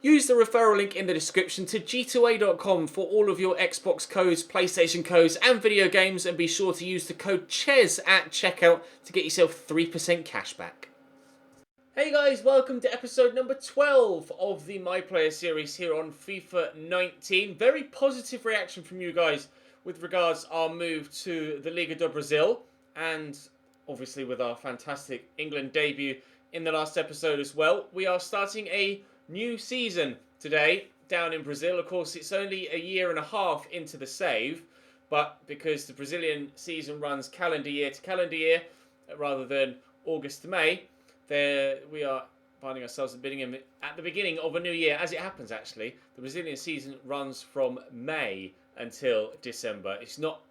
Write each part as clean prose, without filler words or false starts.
Use the referral link in the description to g2a.com for all of your Xbox codes, PlayStation codes and video games, and be sure to use the code CHES at checkout to get yourself 3% cash back. Hey guys, welcome to episode number 12 of the My Player series here on FIFA 19. Very positive reaction from you guys with regards our move to the Liga do Brasil, and obviously with our fantastic England debut in the last episode as well. We are starting a new season today down in Brazil. Of course, it's only a year and a half into the save, but because the Brazilian season runs calendar year to calendar year rather than August to May, there we are finding ourselves at the beginning of a new year. As it happens, actually, the Brazilian season runs from May until December. It's not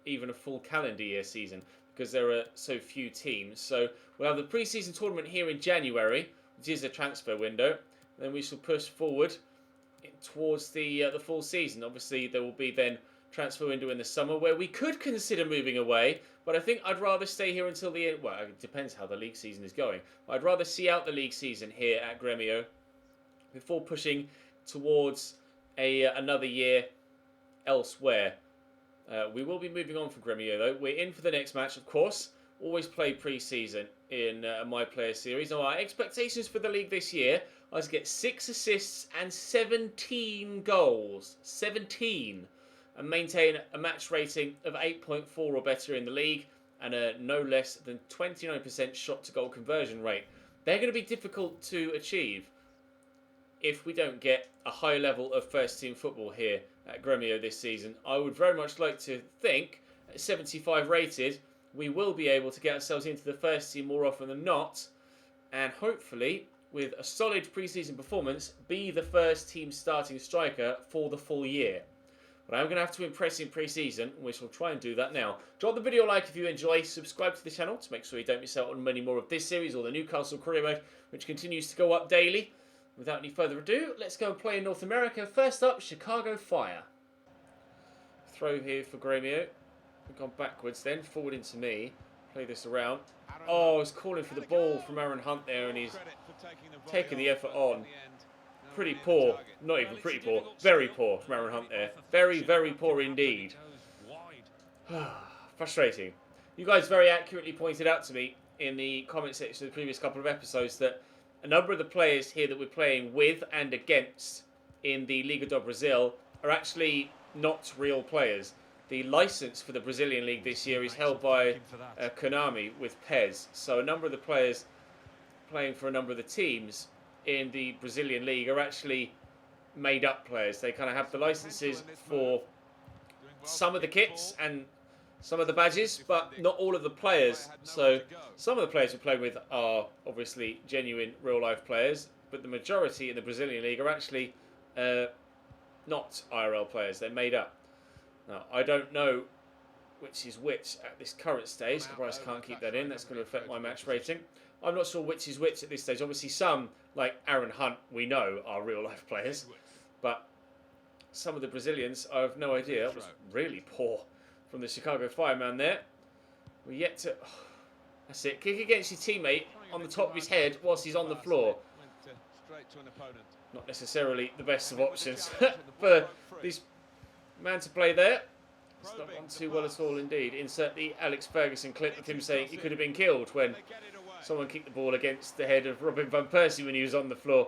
even a full calendar year season because there are so few teams. So we'll have the pre-season tournament here in January, which is a transfer window. Then we shall push forward towards the full season. Obviously, there will be then transfer window in the summer where we could consider moving away, but I think I'd rather stay here until the end. Well, it depends how the league season is going. But I'd rather see out the league season here at Grêmio before pushing towards another year elsewhere. We will be moving on from Grêmio though. We're in for the next match, of course. Always play pre-season in My Player series. Now, our expectations for the league this year are to get 6 assists and 17 goals. 17. And maintain a match rating of 8.4 or better in the league, and a no less than 29% shot to goal conversion rate. They're going to be difficult to achieve if we don't get a high level of first team football here at Grêmio this season. I would very much like to think at 75 rated we will be able to get ourselves into the first team more often than not, and hopefully with a solid pre-season performance be the first team starting striker for the full year. But I'm going to have to impress in pre-season, and we shall try and do that now. Drop the video a like if you enjoy. Subscribe to the channel to make sure you don't miss out on many more of this series or the Newcastle career mode, which continues to go up daily. Without any further ado, let's go and play in North America. First up, Chicago Fire. Throw here for Grêmio. We've gone backwards then, forward into me. Play this around. Oh, I was calling for the ball from Aaron Hunt there, and he's taking the effort on. Pretty poor, not even pretty poor, very poor from Aaron Hunt there. Very, very poor indeed. Frustrating. You guys very accurately pointed out to me in the comment section of the previous couple of episodes that a number of the players here that we're playing with and against in the Liga do Brasil are actually not real players. The license for the Brazilian League this year is held by Konami with PES. So a number of the players playing for a number of the teams in the Brazilian League are actually made up players. They kind of have the licenses for some of the kits and some of the badges, but not all of the players. So some of the players we're playing with are obviously genuine real life players, but the majority in the Brazilian League are actually not IRL players. They're made up. Now, I don't know which is which at this current stage. Bryce can't keep that in. That's going to affect my match rating. I'm not sure which is which at this stage. Obviously, some, like Aaron Hunt, we know are real-life players. But some of the Brazilians, I have no idea. It was really poor from the Chicago Fireman there. We're yet to... Oh, that's it. Kick against your teammate on the top of his head whilst he's on the floor. Not necessarily the best of options for this man to play there. It's not gone too well at all indeed. Insert the Alex Ferguson clip of him saying he could have been killed when someone kicked the ball against the head of Robin van Persie when he was on the floor.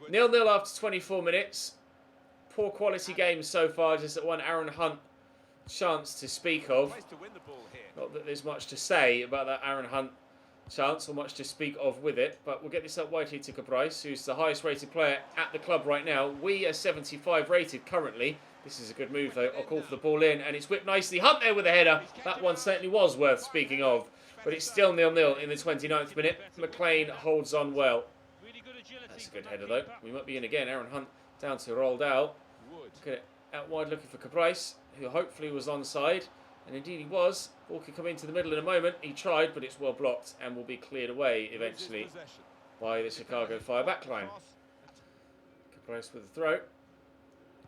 0-0 after 24 minutes. Poor quality game so far. Just that one Aaron Hunt chance to speak of. Not that there's much to say about that Aaron Hunt chance or much to speak of with it. But we'll get this up widely to Cabrais, who's the highest rated player at the club right now. We are 75 rated currently. This is a good move though. I'll call for the ball in and it's whipped nicely. Hunt there with a header. That one certainly was worth speaking of. But it's still 0-0 in the 29th minute. McLean holds on well. That's a good header though. We might be in again. Aaron Hunt down to Roldao. Look at it out wide looking for Cabrais, who hopefully was onside. And indeed he was. Ball could come into the middle in a moment. He tried, but it's well blocked and will be cleared away eventually by the Chicago Fire backline. Cabrais with the throw.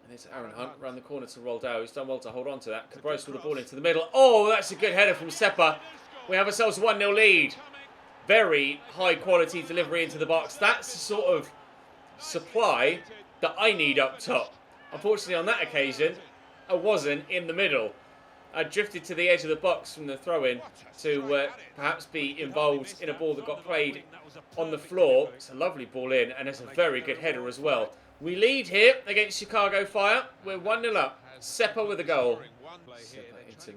And it's Aaron Hunt around the corner to Roldao. He's done well to hold on to that. Cabrais with the ball into the middle. Oh, that's a good header from Seppa. We have ourselves a 1-0 lead. Very high quality delivery into the box. That's the sort of supply that I need up top. Unfortunately, on that occasion, I wasn't in the middle. I drifted to the edge of the box from the throw-in to perhaps be involved in a ball that got played on the floor. It's a lovely ball in, and it's a very good header as well. We lead here against Chicago Fire. We're 1-0 up. Seppa with a goal. Seppa into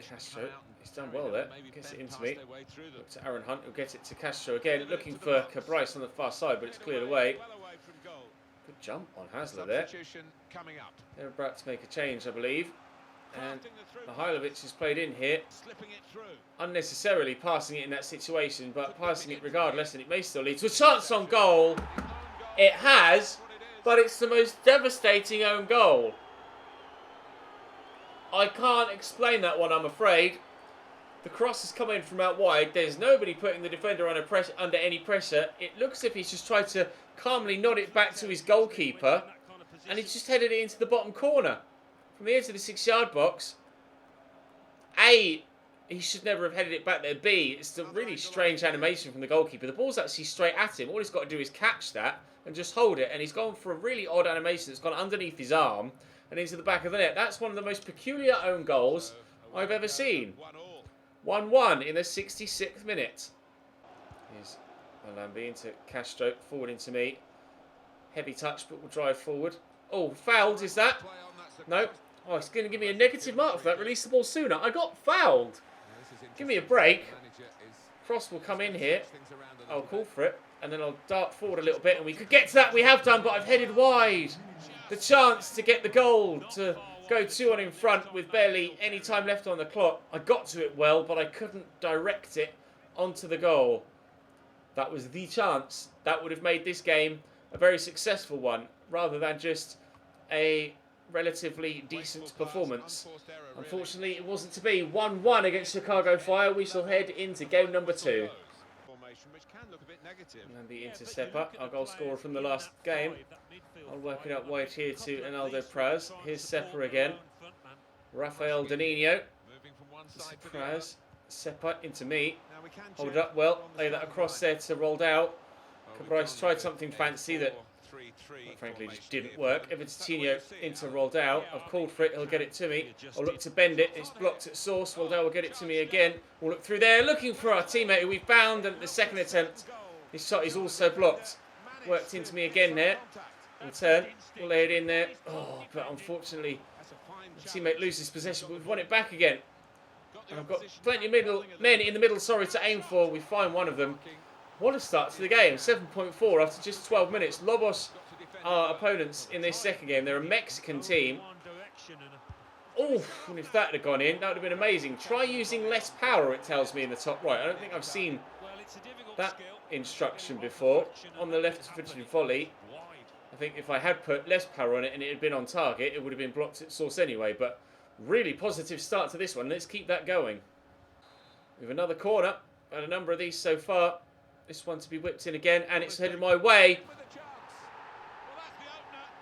Castro. He's done well there. Gets it into me. Look to Aaron Hunt, who'll get it to Castro again. Looking for Cabrais on the far side, but it's cleared away. Good jump on Hasler there. They're about to make a change, I believe. And Mihailovic has played in here, unnecessarily passing it in that situation, but passing it regardless, and it may still lead to a chance on goal. It has, but it's the most devastating own goal. I can't explain that one, I'm afraid. The cross has come in from out wide. There's nobody putting the defender under any pressure. It looks as if he's just tried to calmly nod it back to his goalkeeper, and he's just headed it into the bottom corner. From the edge of the 6-yard box. A, he should never have headed it back there. B, it's a really strange animation from the goalkeeper. The ball's actually straight at him. All he's got to do is catch that and just hold it. And he's gone for a really odd animation that's gone underneath his arm and into the back of the net. That's one of the most peculiar own goals I've ever seen. 1-1 in the 66th minute. Here's Malambi into Castro, forward into me. Heavy touch, but we'll drive forward. Oh, fouled, is that? No. Oh, it's going to give me a negative mark for that. Release the ball sooner. I got fouled. Give me a break. Cross will come in here. I'll call for it. And then I'll dart forward a little bit. And we could get to that. We have done, but I've headed wide. The chance to get the goal, to go 2-1 in front with barely any time left on the clock. I got to it well, but I couldn't direct it onto the goal. That was the chance. That would have made this game a very successful one, rather than just a relatively decent performance. Unfortunately, it wasn't to be. 1-1 against Chicago Fire. We shall head into game number 2. Lambi into Seppa, our goal scorer from the last game. I'll work it out wide here to Enaldo Praz. Here's Seppa again. Rafael Danino. Praz. Seppa into me. Hold it up well. Lay that across there to rolled out. Cabrais tried something fancy that frankly just didn't work. Evertonio into Roldao. I've called for it. He'll get it to me. I'll look to bend it. It's blocked at source. Roldao will get it to me again. We'll look through there, looking for our teammate who we found. And at the second attempt, his shot is also blocked. Worked into me again there. We'll turn. We'll lay it in there. Oh, but unfortunately, the teammate loses possession. But we've won it back again. And I've got plenty of men in the middle, to aim for. We find one of them. What a start to the game. 7.4 after just 12 minutes. Lobos, our opponents in this second game. They're a Mexican team. Oh, and if that had gone in, that would have been amazing. Try using less power, it tells me in the top right. I don't think I've seen that instruction before. On the left footed volley, I think if I had put less power on it and it had been on target, it would have been blocked at source anyway. But really positive start to this one. Let's keep that going. We have another corner. Had a number of these so far. This one to be whipped in again, and it's headed my way.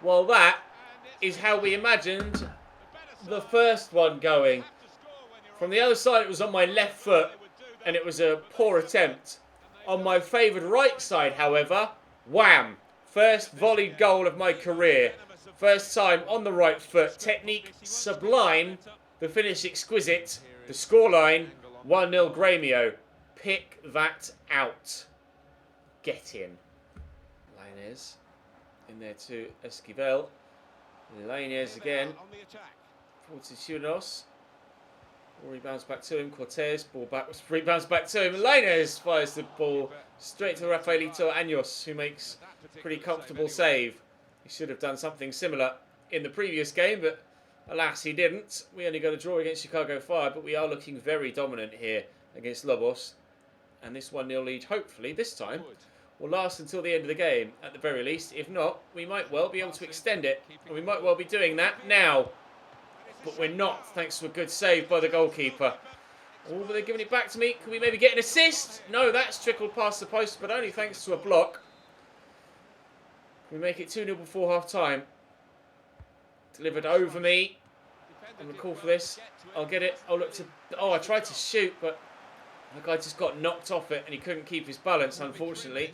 Well, that is how we imagined the first one going. From the other side, it was on my left foot, and it was a poor attempt. On my favoured right side, however, wham! First volleyed goal of my career. First time on the right foot. Technique sublime. The finish exquisite. The scoreline, 1-0 Grêmio. Pick that out. Get in. Lainez in there to Esquivel. Lainez again. Forward to Ciudadanos. Rebounds back to him. Cortez. Ball back. Rebounds back to him. Lainez fires the ball straight to Rafaelito Años, who makes a pretty comfortable save. He should have done something similar in the previous game, but alas, he didn't. We only got a draw against Chicago Fire, but we are looking very dominant here against Lobos. And this 1-0 lead, hopefully, this time, will last until the end of the game, at the very least. If not, we might well be able to extend it. And we might well be doing that now. But we're not, thanks to a good save by the goalkeeper. Oh, but they're giving it back to me. Can we maybe get an assist? No, that's trickled past the post, but only thanks to a block. We make it 2-0 before half-time. Delivered over me. I'm going to call for this. I'll get it. I'll look to... Oh, I tried to shoot, but... the guy just got knocked off it and he couldn't keep his balance, unfortunately.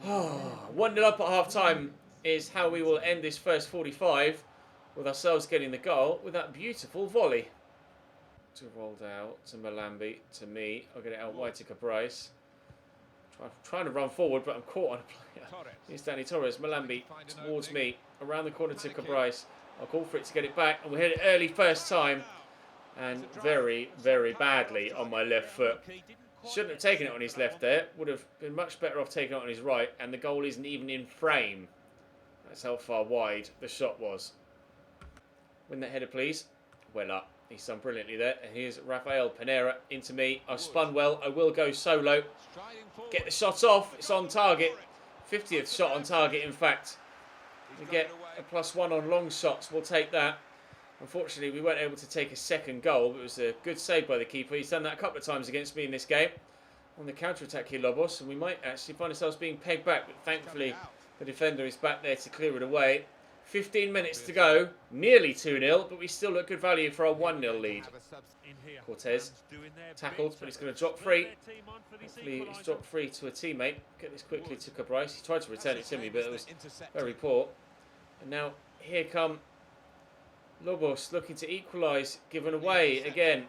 1-0 up at half-time is how we will end this first 45, with ourselves getting the goal with that beautiful volley. To rolled out to Malambi, to me. I'll get it out wide to Cabrais. Trying to run forward, but I'm caught on a player. Here's Danny Torres. Malambi towards me. Around the corner to Cabrais. I'll call for it to get it back. And we hit it early first time. And very, very badly on my left foot. Shouldn't have taken it on his left there. Would have been much better off taking it on his right. And the goal isn't even in frame. That's how far wide the shot was. Win that header, please. Well up. He's done brilliantly there. And here's Rafael Panera into me. I've spun well. I will go solo. Get the shot off. It's on target. 50th shot on target, in fact. We get a +1 on long shots. We'll take that. Unfortunately, we weren't able to take a second goal. But it was a good save by the keeper. He's done that a couple of times against me in this game. On the counter-attack here, Lobos. And we might actually find ourselves being pegged back. But thankfully, the defender is back there to clear it away. 15 minutes to go, nearly 2-0, but we still look good value for our 1-0 lead. Cortez tackled, but he's going to drop free. Hopefully he's dropped free to a teammate. Get this quickly to Cabrais. He tried to return it to me, but it was very poor. And now here come Lobos looking to equalise, given away again.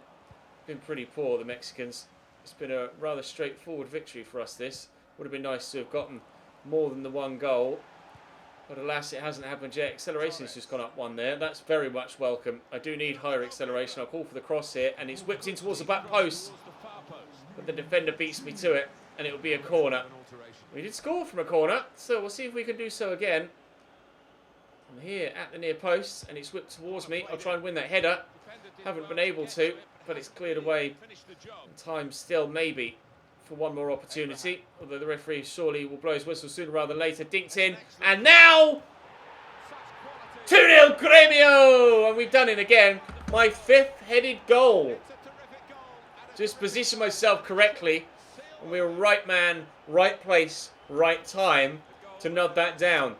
Been pretty poor, the Mexicans. It's been a rather straightforward victory for us, this. Would have been nice to have gotten more than the one goal. But alas, it hasn't happened yet. Acceleration's just gone up one there. That's very much welcome. I do need higher acceleration. I'll call for the cross here. And it's whipped in towards the back post. But the defender beats me to it. And it will be a corner. We did score from a corner. So we'll see if we can do so again. I'm here at the near post. And it's whipped towards me. I'll try and win that header. Haven't been able to. But it's cleared away. And time still maybe for one more opportunity, although the referee surely will blow his whistle sooner rather than later. Dinked in, and now 2-0 Gremio, and we've done it again. My 5th headed goal. Just position myself correctly, and we were right man, right place, right time to nod that down.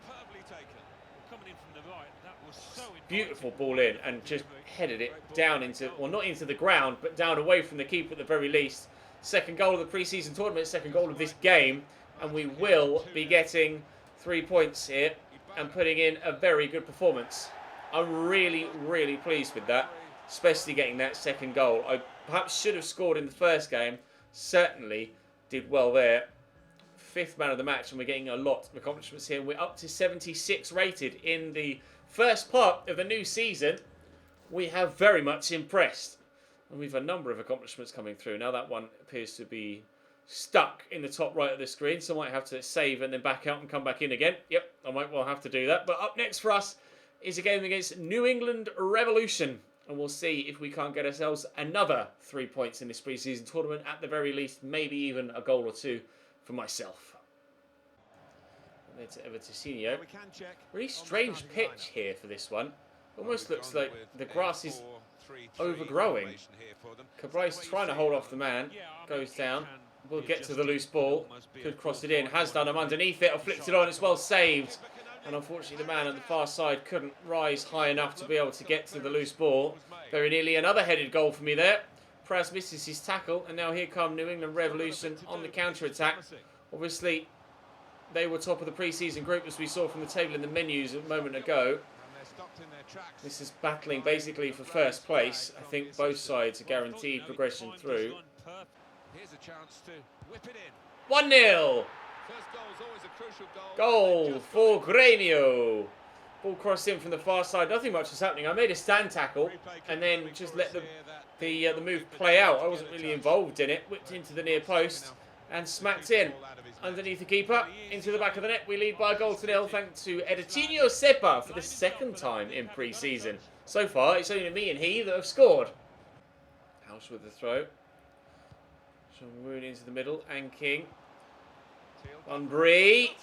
Beautiful ball in, and just headed it down into, well, not into the ground, but down away from the keeper at the very least. Second goal of the pre-season tournament, second goal of this game, and we will be getting 3 points here and putting in a very good performance. I'm really, really pleased with that, especially getting that second goal. I perhaps should have scored in the first game, certainly did well there. 5th man of the match, and we're getting a lot of accomplishments here. We're up to 76 rated in the first part of the new season. We have very much impressed. And we've a number of accomplishments coming through. Now that one appears to be stuck in the top right of the screen, so I might have to save and then back out and come back in again. Yep, I might well have to do that. But up next for us is a game against New England Revolution. And we'll see if we can't get ourselves another 3 points in this pre-season tournament. At the very least, maybe even a goal or two for myself. There to Evertosinho. Really strange pitch here for this one. Almost looks like the grass is overgrowing. Cabrais trying to hold off the man. Goes down. Will get to the loose ball. Could cross it in. Has done. I'm underneath it. I flicked it on. It's well saved. And unfortunately the man at the far side couldn't rise high enough to be able to get to the loose ball. Very nearly another headed goal for me there. Praz misses his tackle. And now here come New England Revolution on the counter-attack. Obviously they were top of the pre-season group, as we saw from the table in the menus a moment ago. This is battling basically for first place. I think both sides are guaranteed progression through. 1-0. Goal for Gremio. Ball crossed in from the far side. Nothing much was happening. I made a stand tackle and then just let the move play out. I wasn't really involved in it. Whipped into the near post and smacked in. Underneath the keeper, into the back of the net. We lead by a goal to 0 thanks to Editinho Sepa for the 2nd time in pre-season. So far, it's only me and he that have scored. House with the throw. Sean Maroon into the middle, and King. Bunbury.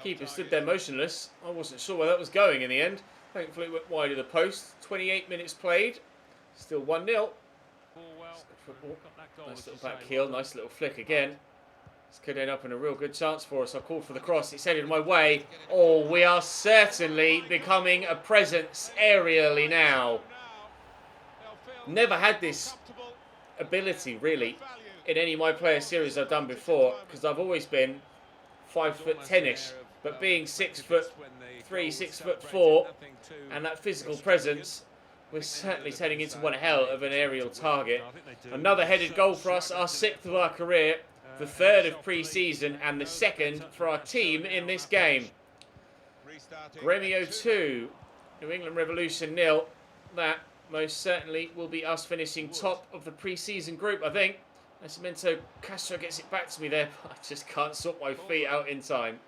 Keeper stood there motionless. I wasn't sure where that was going in the end. Thankfully, it went wide of the post. 28 minutes played. Still 1-0. Nice little back heel, nice little flick again. This could end up in a real good chance for us. I called for the cross. It's headed my way. Oh, we are certainly becoming a presence aerially now. Never had this ability, really, in any of my player series I've done before, because I've always been 5'10"-ish, but being 6'3", 6'4", and that physical presence, we're certainly turning into one hell of an aerial target. Another headed goal for us, our 6th of our career, the 3rd of pre-season, and the 2nd for our team in this game. Gremio 2, New England Revolution 0. That most certainly will be us finishing top of the pre-season group, I think. Nascimento Castro gets it back to me there, but I just can't sort my feet out in time.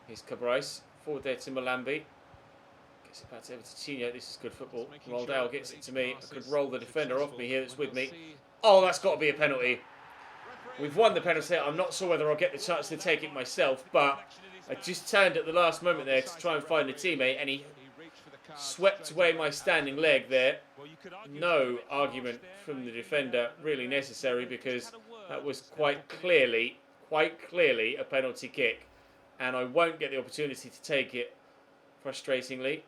Here's Cabrais, forward there to Malambi. Gets it back to Evertonino. This is good football. Roldao gets it to me. I could roll the defender off me here that's with me. Oh, that's got to be a penalty. We've won the penalty. I'm not sure whether I'll get the chance to take it myself, but I just turned at the last moment there to try and find a teammate, and he swept away my standing leg there. No argument from the defender really necessary, because that was quite clearly a penalty kick, and I won't get the opportunity to take it, frustratingly.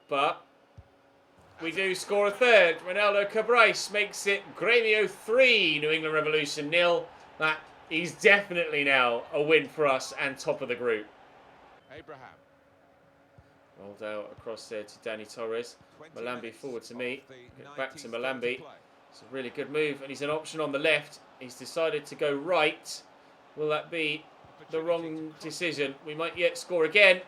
But we do score a 3rd. Ronaldo Cabrais makes it Gremio 3, New England Revolution 0. That is definitely now a win for us and top of the group. Abraham. Rolled out across there to Danny Torres. Malambi forward to me. Get back to Malambi. It's a really good move, and he's an option on the left. He's decided to go right. Will that be the wrong decision? We might yet score again.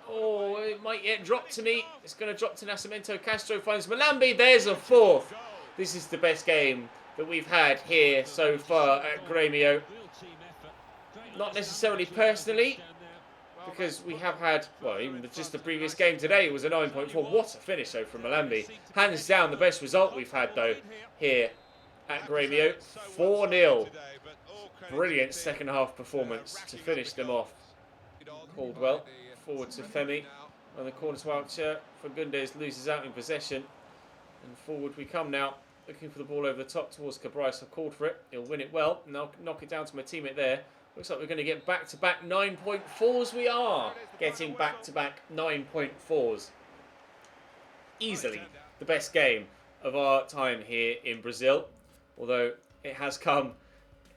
Oh, it might yet drop to me. It's going to drop to Nascimento Castro. Finds Malambi. There's a 4th. This is the best game that we've had here so far at Gremio. Not necessarily personally, because we have had, well, even just the previous game today was a 9.4. What a finish, though, from Malambi. Hands down, the best result we've had, though, here at Gremio. 4-0. Brilliant second half performance to finish them off. Caldwell, forward to Femi. On the corner to Archer. Fagundes loses out in possession. And forward we come now. Looking for the ball over the top towards Cabrais. I've called for it. He'll win it well. And I'll knock it down to my teammate there. Looks like we're going to get back-to-back 9.4s. We are getting back-to-back 9.4s. Easily the best game of our time here in Brazil. Although it has come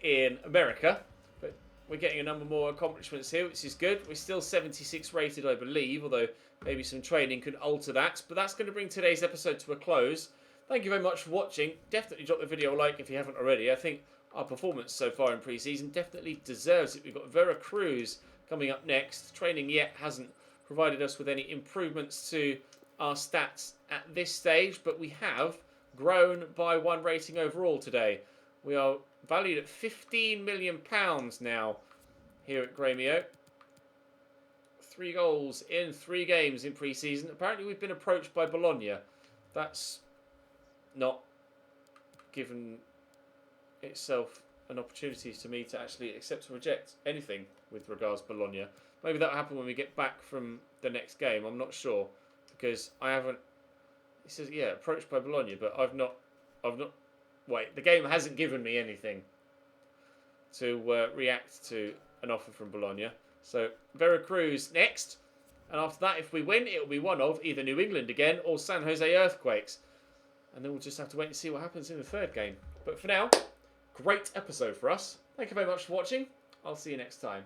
in America. But we're getting a number more accomplishments here, which is good. We're still 76 rated, I believe. Although maybe some training could alter that. But that's going to bring today's episode to a close. Thank you very much for watching. Definitely drop the video a like if you haven't already. I think our performance so far in pre-season definitely deserves it. We've got Veracruz coming up next. Training yet hasn't provided us with any improvements to our stats at this stage, but we have grown by 1 rating overall today. We are valued at £15 million now here at Gremio. 3 goals in 3 games in pre-season. Apparently we've been approached by Bologna. That's not given itself an opportunity to me to actually accept or reject anything with regards to Bologna. Maybe that'll happen when we get back from the next game. I'm not sure, because I haven't. It says approached by Bologna, but I've not. Wait, the game hasn't given me anything to react to an offer from Bologna. So Veracruz next, and after that, if we win, it will be one of either New England again or San Jose Earthquakes, and then we'll just have to wait and see what happens in the 3rd game. But for now, great episode for us. Thank you very much for watching. I'll see you next time.